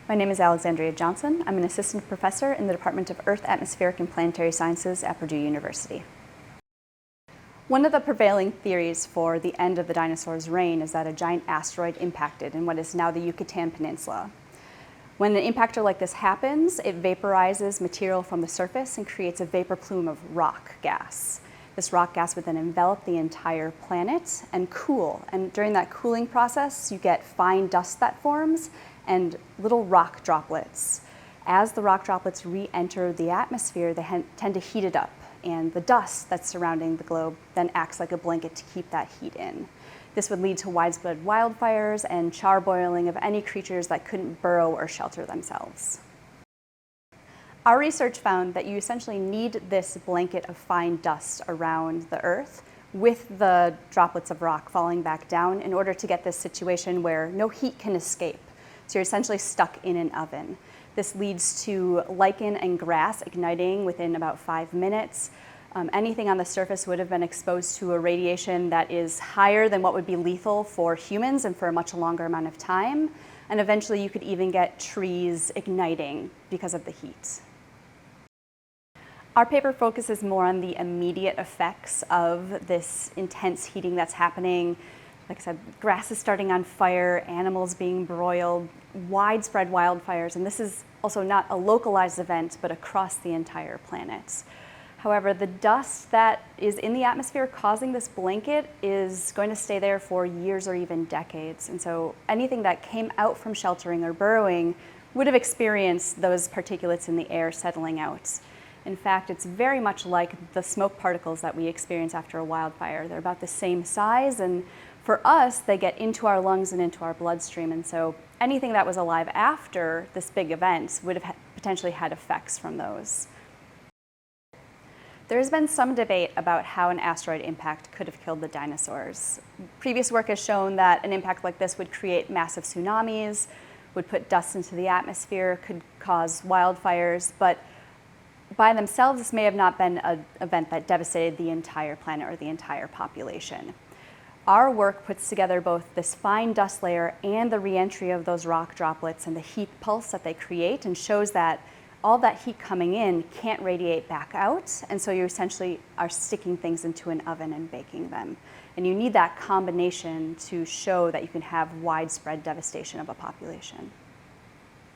My name is Alexandria Johnson. I'm an assistant professor in the Department of Earth, Atmospheric, and Planetary Sciences at Purdue University. One of the prevailing theories for the end of the dinosaurs' reign is that a giant asteroid impacted in what is now the Yucatan Peninsula. When an impactor like this happens, it vaporizes material from the surface and creates a vapor plume of rock gas. This rock gas would then envelop the entire planet and cool. And during that cooling process, you get fine dust that forms and little rock droplets. As the rock droplets re-enter the atmosphere, they tend to heat it up. And the dust that's surrounding the globe then acts like a blanket to keep that heat in. This would lead to widespread wildfires and charbroiling of any creatures that couldn't burrow or shelter themselves. Our research found that you essentially need this blanket of fine dust around the Earth with the droplets of rock falling back down in order to get this situation where no heat can escape. So you're essentially stuck in an oven. This leads to lichen and grass igniting within about 5 minutes. Anything on the surface would have been exposed to a radiation that is higher than what would be lethal for humans and for a much longer amount of time. And eventually you could even get trees igniting because of the heat. Our paper focuses more on the immediate effects of this intense heating that's happening. Like I said, grass is starting on fire, animals being broiled, widespread wildfires, and this is also not a localized event, but across the entire planet. However, the dust that is in the atmosphere causing this blanket is going to stay there for years or even decades. And so anything that came out from sheltering or burrowing would have experienced those particulates in the air settling out. In fact, it's very much like the smoke particles that we experience after a wildfire. They're about the same size, and for us, they get into our lungs and into our bloodstream. And so anything that was alive after this big event would have potentially had effects from those. There has been some debate about how an asteroid impact could have killed the dinosaurs. Previous work has shown that an impact like this would create massive tsunamis, would put dust into the atmosphere, could cause wildfires, but by themselves, this may have not been an event that devastated the entire planet or the entire population. Our work puts together both this fine dust layer and the reentry of those rock droplets and the heat pulse that they create, and shows that all that heat coming in can't radiate back out, and so you essentially are sticking things into an oven and baking them. And you need that combination to show that you can have widespread devastation of a population.